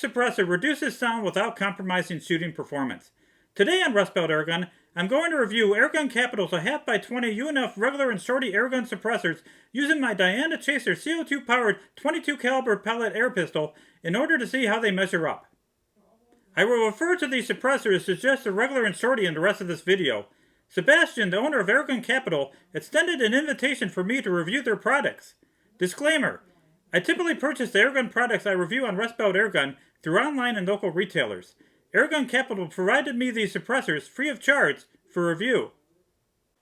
suppressor reduces sound without compromising shooting performance. Today on Rust Belt Airgun, I'm going to review Airgun Capital's a 1/2x20 UNF regular and shorty airgun suppressors using my Diana Chaser CO2 powered 22 caliber pellet air pistol in order to see how they measure up. I will refer to these suppressors as just a regular and shorty in the rest of this video. Sebastian, the owner of Airgun Capital, extended an invitation for me to review their products. Disclaimer: I typically purchase the Airgun products I review on Rust Belt Airgun through online and local retailers. Airgun Capital provided me these suppressors free of charge for review.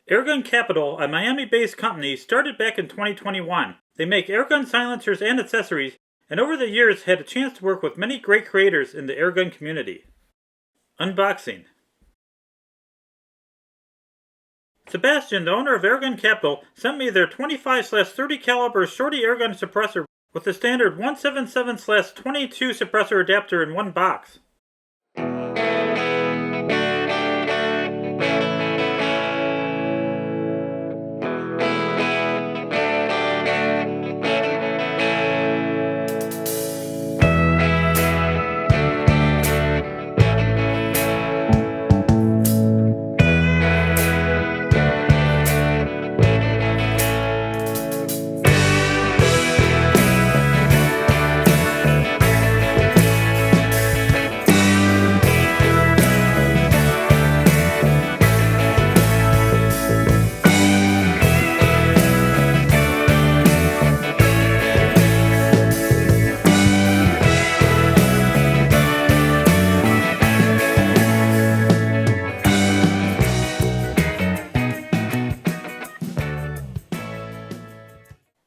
Airgun Capital, a Miami-based company, started back in 2021. They make airgun silencers and accessories, and over the years had a chance to work with many great creators in the airgun community. Unboxing. Sebastian, the owner of Airgun Capital, sent me their 25/30 caliber shorty airgun suppressor with the standard 177/22 suppressor adapter in one box.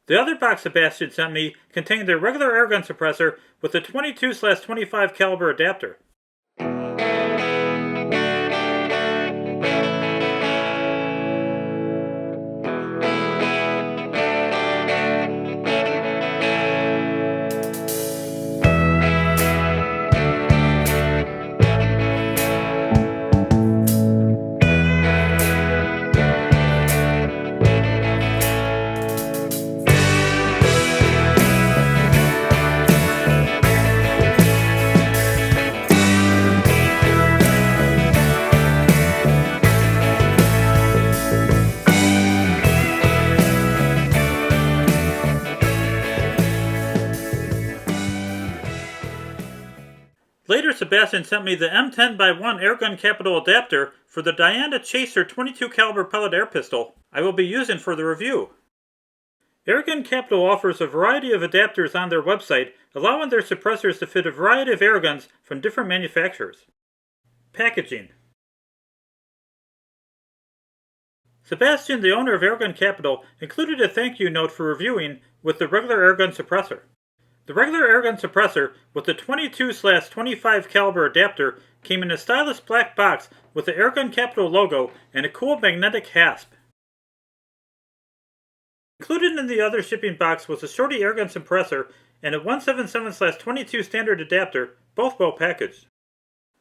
The other box Sebastian sent me contained their regular airgun suppressor with a 22/25 caliber adapter. Later, Sebastian sent me the M10x1 Airgun Capital adapter for the Diana Chaser 22 caliber pellet air pistol I will be using for the review. Airgun Capital offers a variety of adapters on their website, allowing their suppressors to fit a variety of airguns from different manufacturers. Packaging. Sebastian, the owner of Airgun Capital, included a thank you note for reviewing with the regular airgun suppressor. The regular airgun suppressor with the 22/25 caliber adapter came in a stylish black box with the Airgun Capital logo and a cool magnetic hasp. Included in the other shipping box was a shorty airgun suppressor and a 177/22 standard adapter, both well packaged.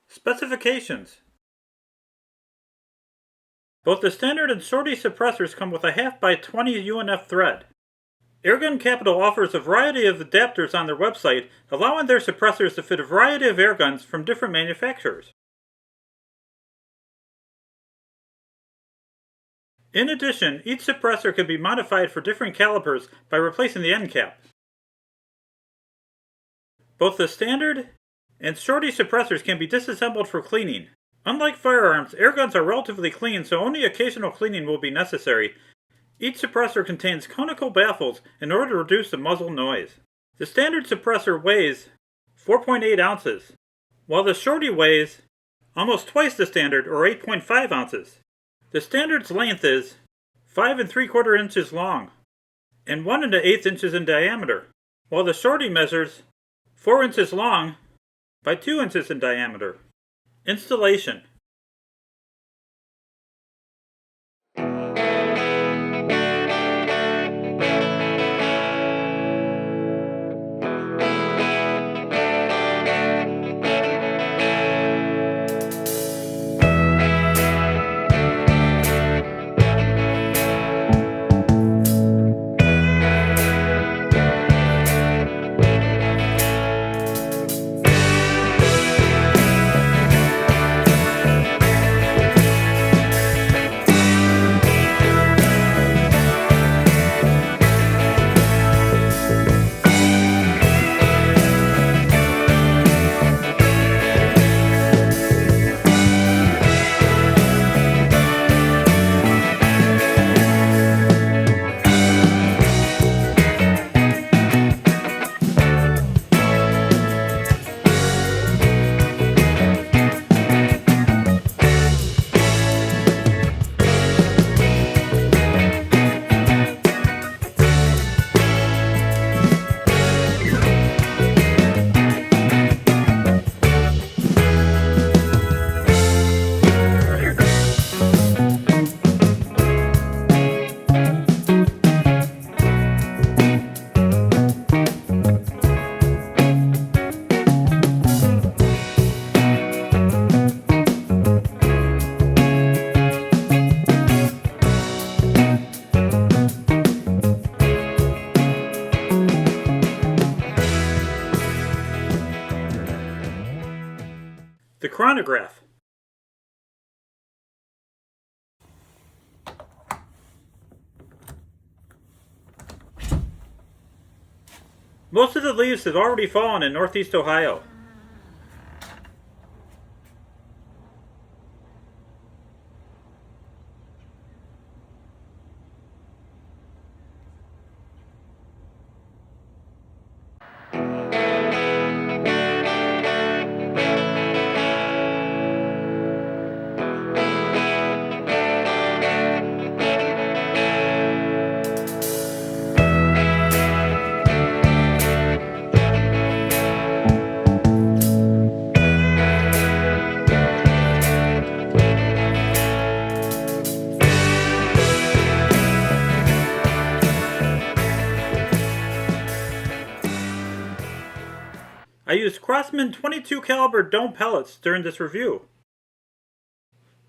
Specifications. Both the standard and shorty suppressors come with a 1/2x20 UNF thread. Airgun Capital offers a variety of adapters on their website, allowing their suppressors to fit a variety of airguns from different manufacturers. In addition, each suppressor can be modified for different calibers by replacing the end cap. Both the standard and shorty suppressors can be disassembled for cleaning. Unlike firearms, airguns are relatively clean, so only occasional cleaning will be necessary. Each suppressor contains conical baffles in order to reduce the muzzle noise. The standard suppressor weighs 4.8 ounces, while the shorty weighs almost twice the standard, or 8.5 ounces. The standard's length is 5 3/4 inches long and 1 1/8 inches in diameter, while the shorty measures 4 inches long by 2 inches in diameter. Installation. Chronograph. Most of the leaves have already fallen in northeast Ohio. I used Crossman 22 caliber dome pellets during this review.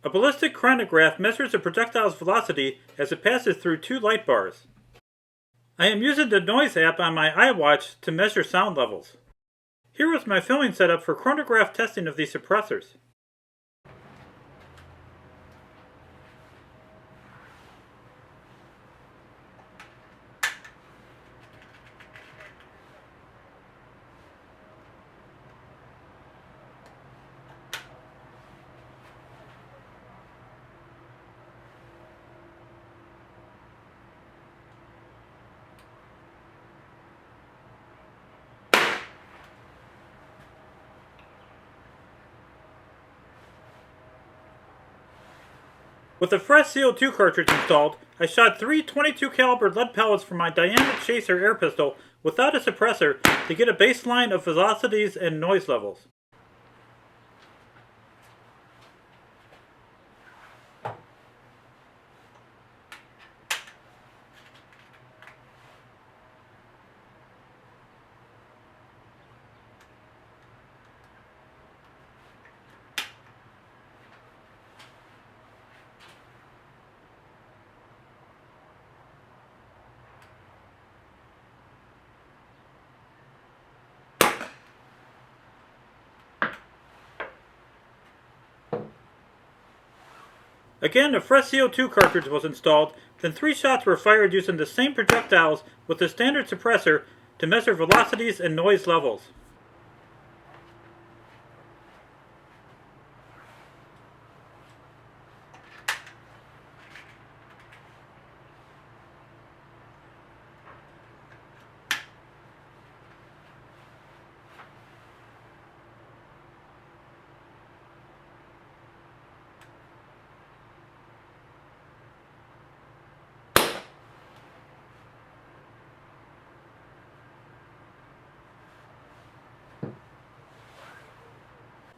A ballistic chronograph measures a projectile's velocity as it passes through two light bars. I am using the noise app on my iWatch to measure sound levels. Here was my filming setup for chronograph testing of these suppressors. With a fresh CO2 cartridge installed, I shot three 22 caliber lead pellets from my Diana Chaser air pistol without a suppressor to get a baseline of velocities and noise levels. Again, a fresh CO2 cartridge was installed, then 3 shots were fired using the same projectiles with the standard suppressor to measure velocities and noise levels.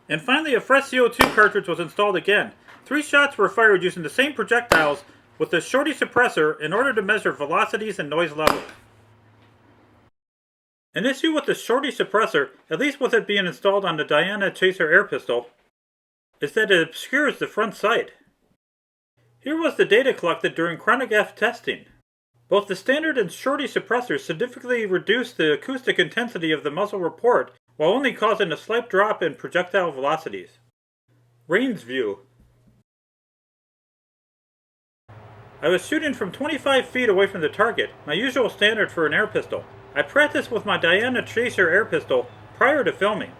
And finally, a fresh CO2 cartridge was installed again. 3 shots were fired using the same projectiles with the shorty suppressor in order to measure velocities and noise levels. An issue with the shorty suppressor, at least with it being installed on the Diana Chaser air pistol, is that it obscures the front sight. Here was the data collected during chronograph testing. Both the standard and shorty suppressors significantly reduced the acoustic intensity of the muzzle report while only causing a slight drop in projectile velocities. Range view. I was shooting from 25 feet away from the target, my usual standard for an air pistol. I practiced with my Diana Chaser air pistol prior to filming.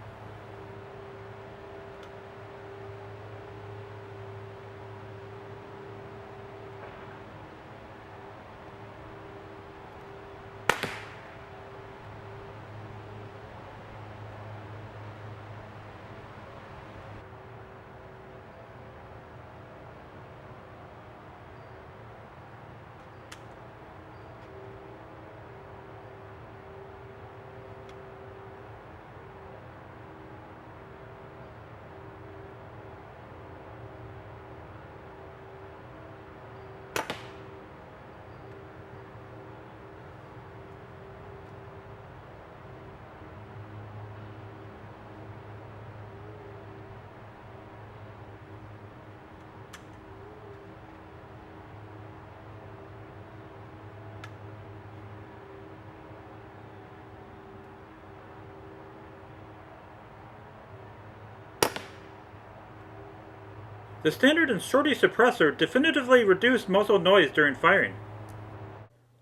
The standard and shorty suppressor definitively reduce muzzle noise during firing.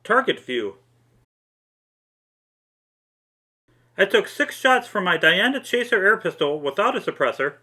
Target view. I took 6 shots from my Diana Chaser air pistol without a suppressor.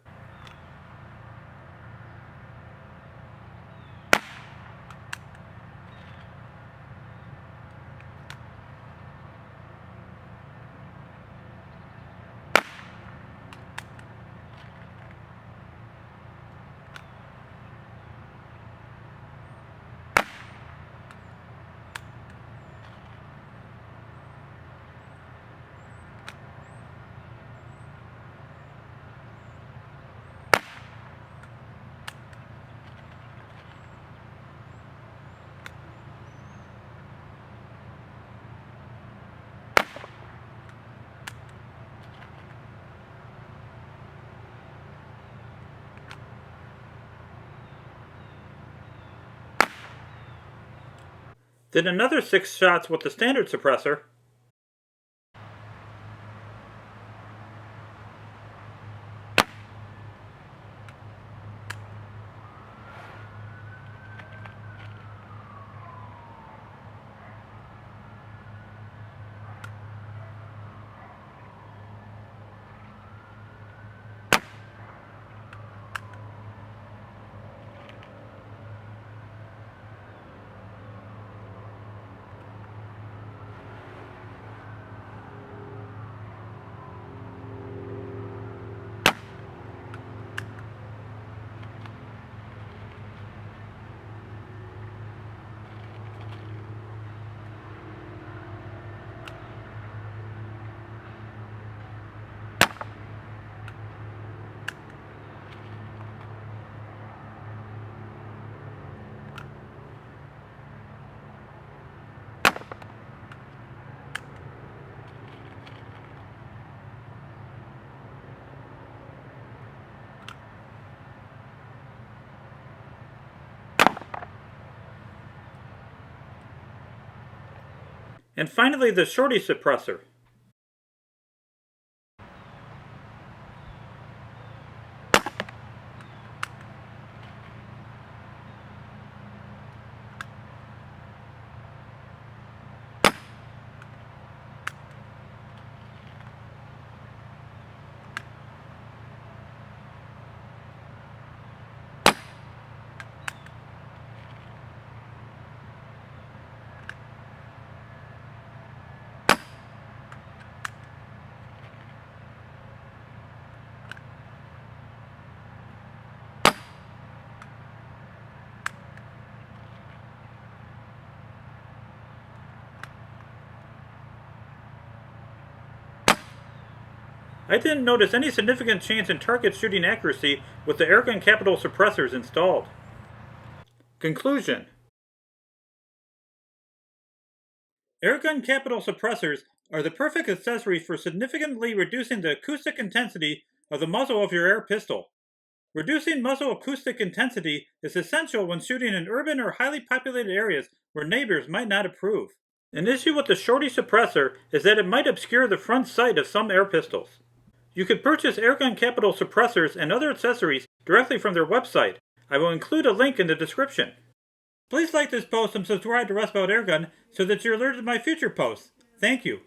Then another 6 shots with the standard suppressor. And finally the shorty suppressor. I didn't notice any significant change in target shooting accuracy with the Airgun Capital suppressors installed. Conclusion. Airgun Capital suppressors are the perfect accessory for significantly reducing the acoustic intensity of the muzzle of your air pistol. Reducing muzzle acoustic intensity is essential when shooting in urban or highly populated areas where neighbors might not approve. An issue with the shorty suppressor is that it might obscure the front sight of some air pistols. You could purchase Airgun Capital suppressors and other accessories directly from their website. I will include a link in the description. Please like this post and subscribe to Rust Belt Airgun so that you're alerted to my future posts. Thank you.